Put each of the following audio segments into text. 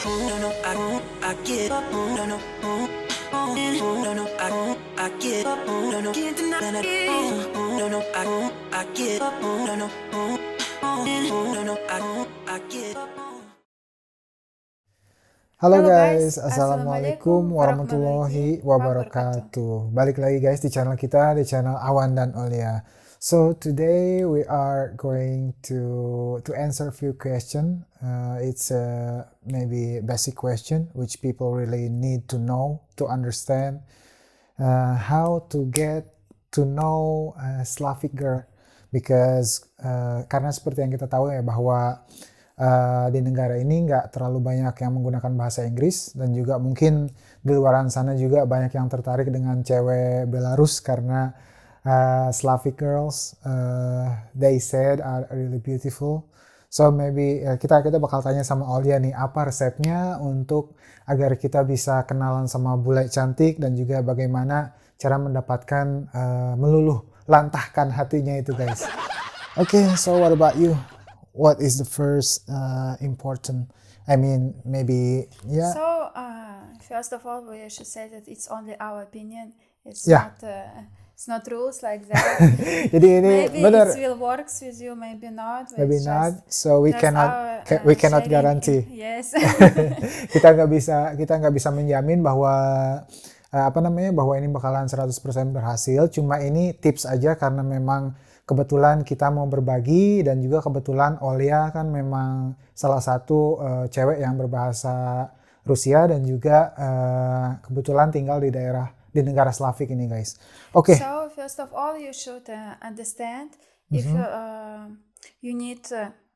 no, no, I get up, no, no, no, no, I get up, no, no, can't deny that no, no, I get up, no, no, no, no, I get up. Halo Halo guys, guys, Assalamualaikum Assalamualaikum warahmatullahi warahmatullahi wabarakatuh. wabarakatuh. Balik lagi guys di channel kita, di channel Awan dan Olia. So today we are going to answer a few questions. It's a maybe basic question which people really need to know to understand how to get to know a Slavic girl, because karena seperti yang kita tahu ya bahwa di negara ini nggak terlalu banyak yang menggunakan bahasa Inggris, dan juga mungkin di luaran sana juga banyak yang tertarik dengan cewek Belarus karena Slavic girls they said are really beautiful. So maybe kita bakal tanya sama Olia nih, apa resepnya untuk agar kita bisa kenalan sama bule cantik, dan juga bagaimana cara mendapatkan meluluh lantahkan hatinya itu guys. Okay, so what about you? What is the first important? I mean, maybe yeah. So, first of all, we should say that it's only our opinion. It's Yeah. not rules like that. Jadi ini Maybe benar, it will works with you, maybe not. but maybe it's not. just- So we just cannot our, we cannot sharing. guarantee. Yes. kita nggak bisa menjamin bahwa bahwa ini bakalan 100% berhasil. Cuma ini tips aja karena memang kebetulan kita mau berbagi, dan juga kebetulan Olia kan memang salah satu cewek yang berbahasa Rusia, dan juga kebetulan tinggal di negara Slavik ini guys. Oke. So, first of all, you should understand if you need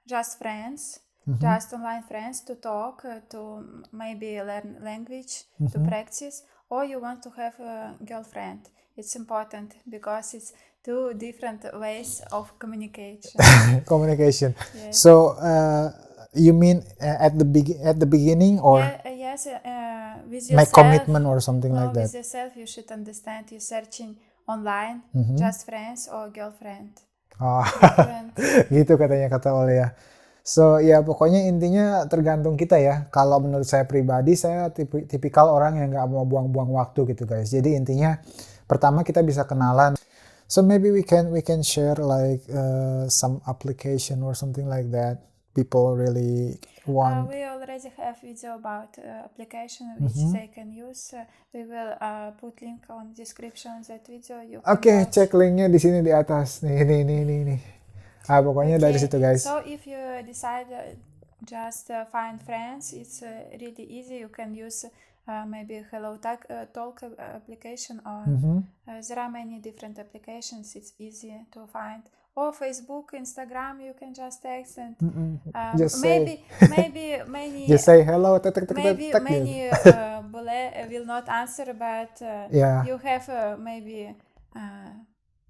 just friends, just online friends to talk, to maybe learn language, to practice, or you want to have a girlfriend. It's important because it's two different ways of communication. Communication. Yes. So you mean at the beginning, or Yes, with make yourself. commitment or something No, like with that? yourself, you should understand you're searching online, just friends or girlfriend. Oh, Different. gitu kata Olia. So ya pokoknya intinya tergantung kita ya. Kalau menurut saya pribadi, saya tipikal orang yang nggak mau buang-buang waktu gitu guys. Jadi intinya pertama kita bisa kenalan. So maybe we can share like some application or something like that. People really want. We already have video about application which they can use. We will put link on description of that video. You can Oke, watch. cek linknya di sini di atas. Nih. Pokoknya dari Okay, situ guys. So if you decide just find friends, it's really easy. You can use maybe Hello Talk application, or there are many different applications. It's easy to find. Or Facebook, Instagram, you can just text and Just say- maybe many Just say hello. maybe Gitu. many bule will not answer, but Yeah. you have maybe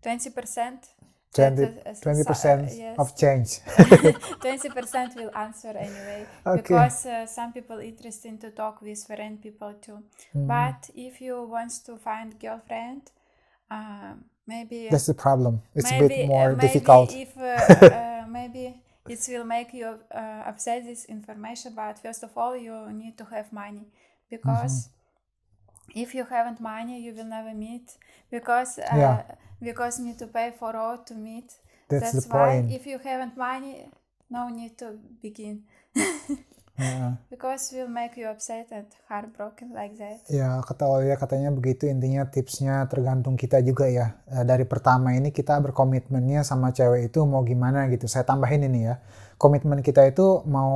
20%. 20% Yes. of change. 20% will answer anyway, Okay. because some people interested to talk with foreign people too. But if you want to find girlfriend, maybe That's the problem. It's a maybe bit more maybe difficult. if maybe it will make you upset this information. But first of all, you need to have money, because if you haven't money, you will never meet, because Yeah. because you need to pay for all to meet. That's the why point. if you haven't money, no need to begin. Because will make you upset and heartbroken like that. Ya, kata Olia katanya begitu. Intinya tipsnya tergantung kita juga ya. Dari pertama ini kita berkomitmennya sama cewek itu mau gimana gitu. Saya tambahin ini ya. Komitmen kita itu mau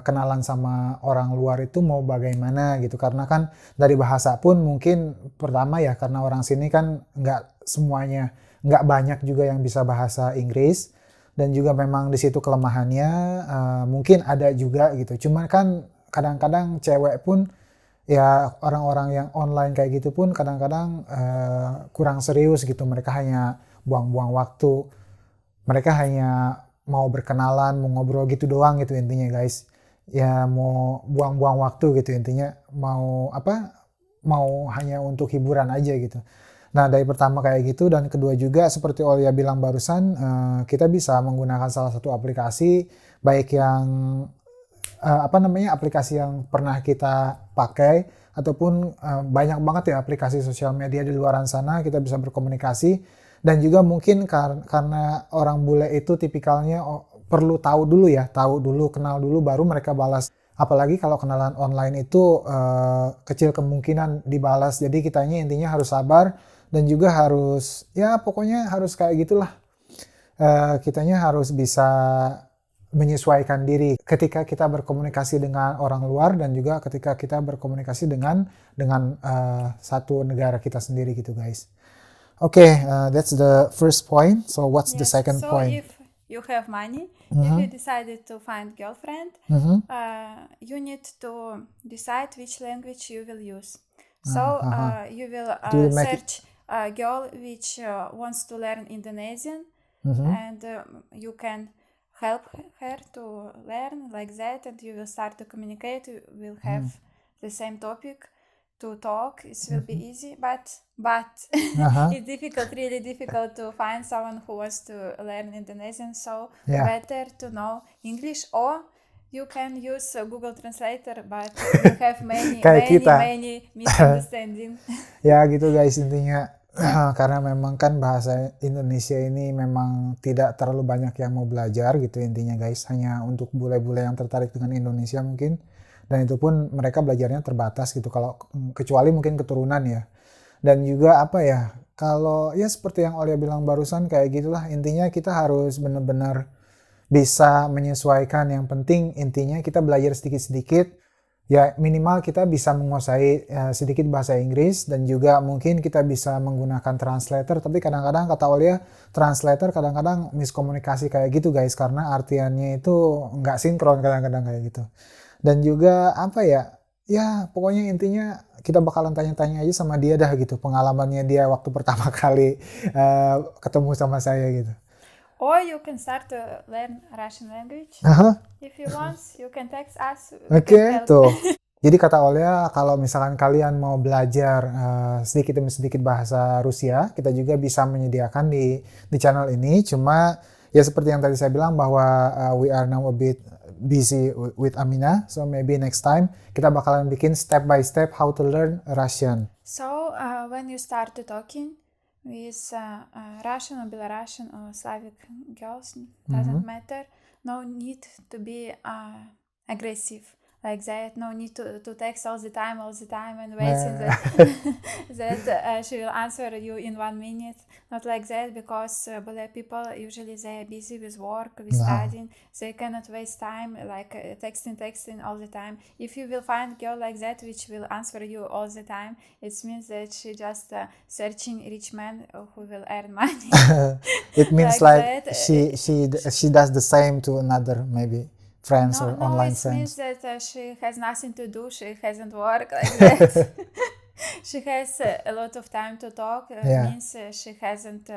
kenalan sama orang luar itu mau bagaimana gitu. Karena kan dari bahasa pun mungkin pertama ya, karena orang sini kan nggak banyak juga yang bisa bahasa Inggris. Dan juga memang di situ kelemahannya mungkin ada juga gitu. Cuma kan kadang-kadang cewek pun ya, orang-orang yang online kayak gitu pun kadang-kadang kurang serius gitu. Mereka hanya buang-buang waktu. Mereka hanya mau berkenalan, mau ngobrol gitu doang gitu intinya guys. Ya mau buang-buang waktu gitu intinya. Mau hanya untuk hiburan aja gitu. Nah, dari pertama kayak gitu, dan kedua juga seperti Olia bilang barusan, kita bisa menggunakan salah satu aplikasi, baik yang aplikasi yang pernah kita pakai, ataupun banyak banget ya aplikasi sosial media di luaran sana kita bisa berkomunikasi. Dan juga mungkin karena orang bule itu tipikalnya perlu tahu dulu, kenal dulu baru mereka balas. Apalagi kalau kenalan online itu kecil kemungkinan dibalas. Jadi kitanya intinya harus sabar dan juga harus, ya pokoknya harus kayak gitulah. Kitanya harus bisa menyesuaikan diri ketika kita berkomunikasi dengan orang luar dan juga ketika kita berkomunikasi dengan satu negara kita sendiri gitu guys. Okay, that's the first point. So what's the second point? So if you have money, if you decided to find girlfriend, you need to decide which language you will use. So you will search a girl which wants to learn Indonesian, and you can help her to learn like that, and you will start to communicate. You will have the same topic to talk. It will be easy, but it's really difficult to find someone who wants to learn Indonesian. So better to know English, or you can use Google Translator, but you have many misunderstanding. Ya gitu guys intinya. Karena memang kan bahasa Indonesia ini memang tidak terlalu banyak yang mau belajar gitu intinya guys, hanya untuk bule-bule yang tertarik dengan Indonesia mungkin, dan itu pun mereka belajarnya terbatas gitu, kalau kecuali mungkin keturunan ya. Dan juga kalau ya seperti yang Olia bilang barusan kayak gitulah, intinya kita harus benar-benar bisa menyesuaikan. Yang penting intinya kita belajar sedikit-sedikit. Ya minimal kita bisa menguasai sedikit bahasa Inggris, dan juga mungkin kita bisa menggunakan translator. Tapi kadang-kadang kata Olia, translator kadang-kadang miskomunikasi kayak gitu guys, karena artiannya itu nggak sinkron kadang-kadang kayak gitu. Dan juga ya pokoknya intinya kita bakalan tanya-tanya aja sama dia dah gitu, pengalamannya dia waktu pertama kali ketemu sama saya gitu. Or you can start to learn Russian language. If you want, you can text us. Oke, tuh. Jadi kata Olia, kalau misalkan kalian mau belajar sedikit demi sedikit bahasa Rusia, kita juga bisa menyediakan di channel ini. Cuma ya seperti yang tadi saya bilang bahwa we are now a bit busy with Amina, so maybe next time kita bakalan bikin step by step how to learn Russian. So when you start to talking with Russian or Belarusian or Slavic girls, doesn't matter. No need to be aggressive like that. No need to text all the time and waiting that she will answer you in 1 minute. Not like that, because Bule people usually they are busy with work, with studying. They cannot waste time like texting all the time. If you will find a girl like that which will answer you all the time, it means that she just searching rich man who will earn money. It means like she does the same to another maybe friends or online friends. No, it means that she has nothing to do. She hasn't worked like that. She has a lot of time to talk. Means she hasn't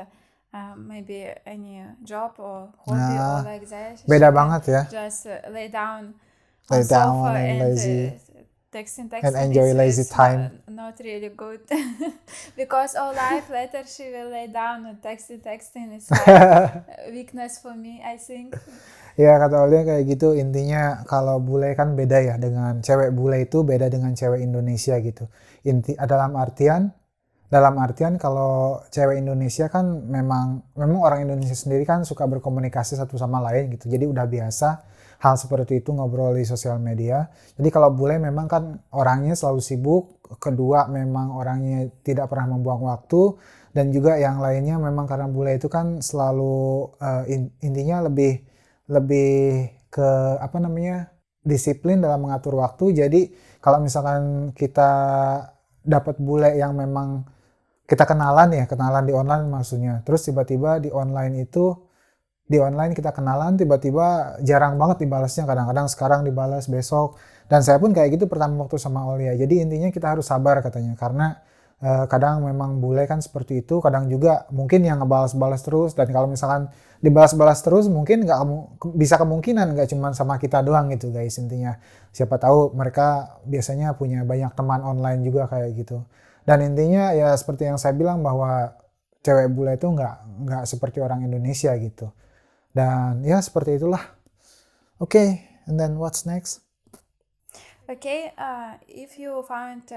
maybe any job or hobby or like that. Beda banget ya. Just lay down on sofa and lazy. Texting and enjoy lazy time. Not really good. Because all life later she will lay down and texting. It's like weakness for me, I think. Ya kata Olia kayak gitu, intinya kalau bule kan beda ya, dengan cewek bule itu beda dengan cewek Indonesia gitu. Dalam artian kalau cewek Indonesia kan memang orang Indonesia sendiri kan suka berkomunikasi satu sama lain gitu. Jadi udah biasa hal seperti itu ngobrol di sosial media. Jadi kalau bule memang kan orangnya selalu sibuk, kedua memang orangnya tidak pernah membuang waktu, dan juga yang lainnya memang karena bule itu kan selalu intinya lebih ke disiplin dalam mengatur waktu. Jadi kalau misalkan kita dapat bule yang memang kita kenalan di online maksudnya, terus tiba-tiba di online kita kenalan, tiba-tiba jarang banget dibalasnya, kadang-kadang sekarang dibalas besok, dan saya pun kayak gitu pertama waktu sama Olia. Jadi intinya kita harus sabar katanya, karena kadang memang bule kan seperti itu, kadang juga mungkin yang ngebalas-balas terus, dan kalau misalkan dibalas-balas terus mungkin bisa kemungkinan nggak cuma sama kita doang gitu guys. Intinya siapa tahu mereka biasanya punya banyak teman online juga kayak gitu. Dan intinya ya seperti yang saya bilang bahwa cewek bule itu nggak seperti orang Indonesia gitu. Dan ya seperti itulah. Okay, and then what's next? Okay, if you found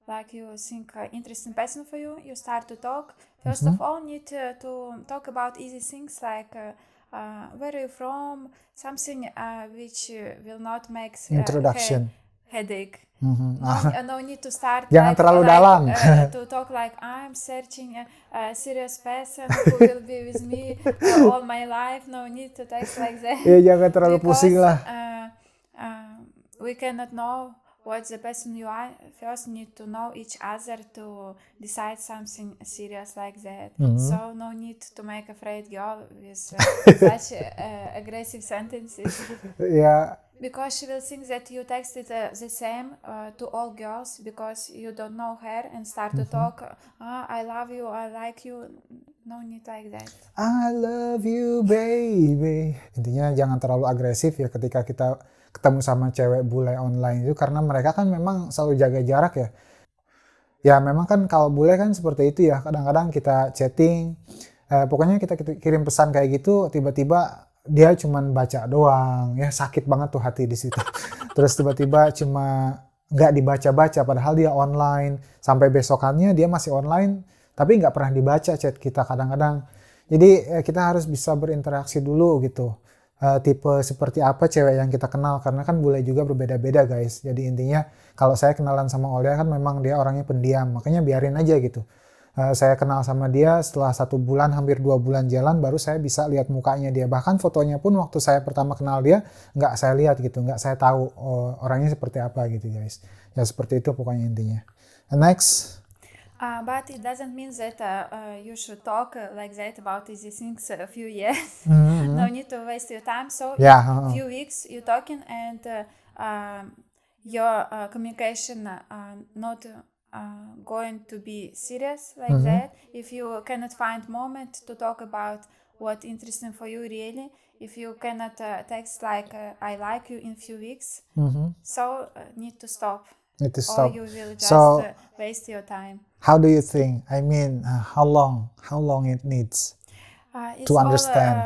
like you think interesting person for you, you start to talk. First of all, need to talk about easy things like where are you from, something which will not make Introduction. headache. Mhm. No need to start Jangan terlalu dalam. to talk like I'm searching a serious person who will be with me all my life. No need to text like that. Ya jangan terlalu pusing lah. We cannot know what the person you are. First need to know each other to decide something serious like that. So no need to make afraid girl with such aggressive sentences. Ya. Because she will think that you texted the same to all girls because you don't know her and start to talk. I love you, I like you. No need like that. I love you, baby. Intinya jangan terlalu agresif ya ketika kita ketemu sama cewek bule online itu, karena mereka kan memang selalu jaga jarak ya. Ya memang kan kalau bule kan seperti itu ya. Kadang-kadang kita chatting, pokoknya kita kirim pesan kayak gitu, tiba-tiba dia cuman baca doang, ya sakit banget tuh hati di situ. Terus tiba-tiba cuma nggak dibaca-baca, padahal dia online. Sampai besokannya dia masih online, tapi nggak pernah dibaca chat kita kadang-kadang. Jadi kita harus bisa berinteraksi dulu gitu. Tipe seperti apa cewek yang kita kenal, karena kan bule juga berbeda-beda guys. Jadi intinya kalau saya kenalan sama Olia kan memang dia orangnya pendiam, makanya biarin aja gitu. Saya kenal sama dia setelah 1 bulan, hampir 2 bulan jalan, baru saya bisa lihat mukanya dia. Bahkan fotonya pun waktu saya pertama kenal dia, nggak saya lihat gitu, nggak saya tahu orangnya seperti apa gitu guys. Ya seperti itu pokoknya intinya. And next. But it doesn't mean that you should talk like that about these things a few years. No need to waste your time. So Yeah. few weeks you're talking and your communication not going to be serious like that. If you cannot find moment to talk about what interesting for you really, if you cannot text like I like you in few weeks, so need to stop. Need to stop. Or you will just waste your time. How do you think? I mean, how long it needs to understand?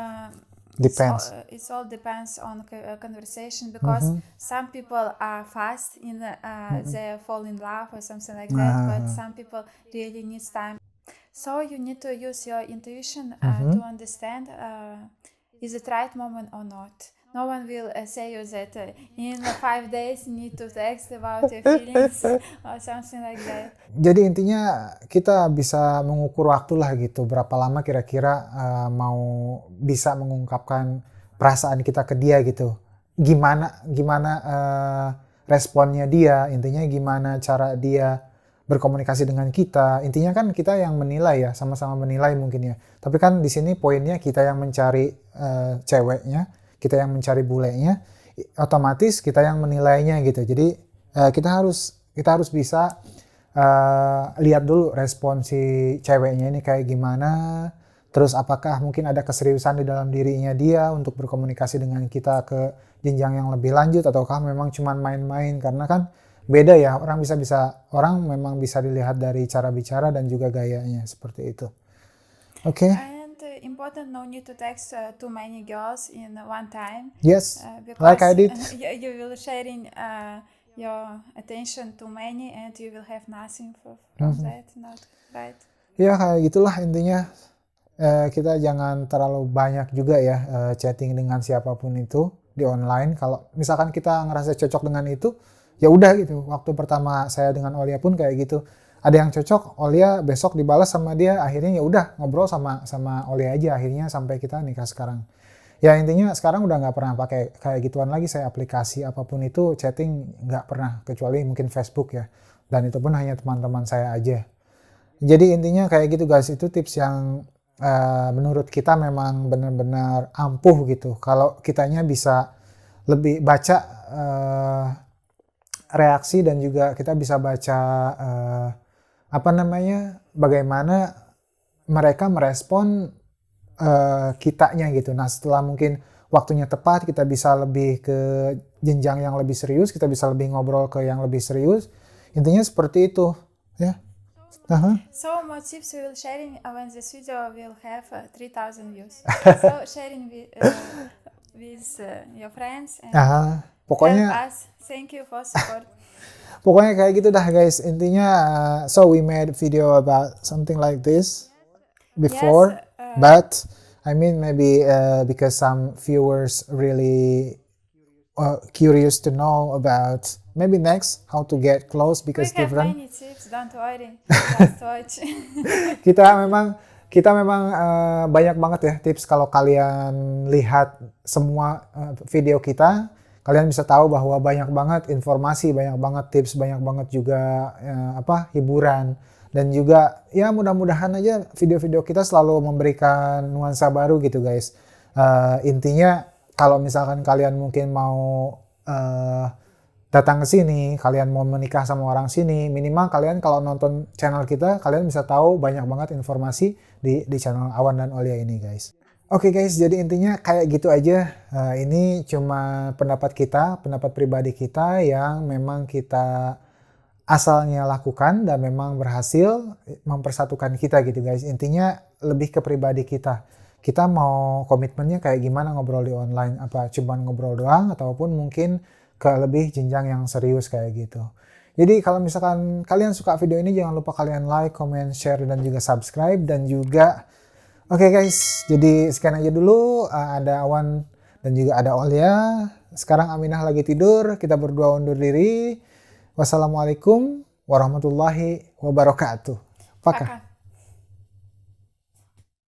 Depends. It all depends on conversation because some people are fast in they fall in love or something like that, but some people really need time. So you need to use your intuition to understand is it right moment or not. No one will say you that in 5 days you need to text about your feelings or something like that. Jadi intinya kita bisa mengukur waktu lah gitu, berapa lama kira-kira mau bisa mengungkapkan perasaan kita ke dia gitu. Gimana responnya dia, intinya gimana cara dia berkomunikasi dengan kita. Intinya kan kita yang menilai ya, sama-sama menilai mungkin ya. Tapi kan di sini poinnya kita yang mencari ceweknya, kita yang mencari bulenya, otomatis kita yang menilainya gitu. Jadi kita harus bisa lihat dulu respon si ceweknya ini kayak gimana, terus apakah mungkin ada keseriusan di dalam dirinya dia untuk berkomunikasi dengan kita ke jenjang yang lebih lanjut, ataukah memang cuma main-main. Karena kan beda ya, orang memang bisa dilihat dari cara bicara dan juga gayanya seperti itu. Oke. Important, no need to text too many girls in one time. Yes, like I did. You will sharing your attention too many and you will have nothing from that, not right? Ya kayak gitulah intinya. Kita jangan terlalu banyak juga ya chatting dengan siapapun itu di online. Kalau misalkan kita ngerasa cocok dengan itu, ya udah gitu. Waktu pertama saya dengan Olia pun kayak gitu. Ada yang cocok, Olia besok dibalas sama dia, akhirnya ya udah ngobrol sama Olia aja, akhirnya sampai kita nikah sekarang. Ya intinya sekarang udah nggak pernah pakai kayak gituan lagi, saya aplikasi apapun itu chatting nggak pernah, kecuali mungkin Facebook ya, dan itu pun hanya teman-teman saya aja. Jadi intinya kayak gitu guys, itu tips yang menurut kita memang benar-benar ampuh gitu. Kalau kitanya bisa lebih baca reaksi dan juga kita bisa baca bagaimana mereka merespon kitanya gitu. Nah setelah mungkin waktunya tepat, kita bisa lebih ke jenjang yang lebih serius, kita bisa lebih ngobrol ke yang lebih serius. Intinya seperti itu ya. So more tips we will sharing when this video will have 3,000 views. So sharing with your friends and Pokoknya help us. Thank you for support. pokoknya kayak gitu dah guys. Intinya so we made video about something like this before, but I mean maybe because some viewers really curious to know about maybe next how to get close We because have different. many tips, don't worry. Just watch. kita memang banyak banget ya tips. Kalau kalian lihat semua video kita, kalian bisa tahu bahwa banyak banget informasi, banyak banget tips, banyak banget juga hiburan, dan juga ya mudah-mudahan aja video-video kita selalu memberikan nuansa baru gitu guys. Intinya kalau misalkan kalian mungkin mau datang ke sini, kalian mau menikah sama orang sini, minimal kalian kalau nonton channel kita, kalian bisa tahu banyak banget informasi di channel Awan dan Olia ini guys. Oke guys, jadi intinya kayak gitu aja. Ini cuma pendapat kita, pendapat pribadi kita yang memang kita asalnya lakukan dan memang berhasil mempersatukan kita gitu guys. Intinya lebih ke pribadi kita. Kita mau komitmennya kayak gimana ngobrol di online, apa cuman ngobrol doang ataupun mungkin ke lebih jenjang yang serius kayak gitu. Jadi kalau misalkan kalian suka video ini, jangan lupa kalian like, comment, share, dan juga subscribe. Dan juga oke guys, jadi sekian aja dulu. Ada Awan dan juga ada Olia. Sekarang Aminah lagi tidur, kita berdua undur diri. Wassalamualaikum warahmatullahi wabarakatuh. Pakai.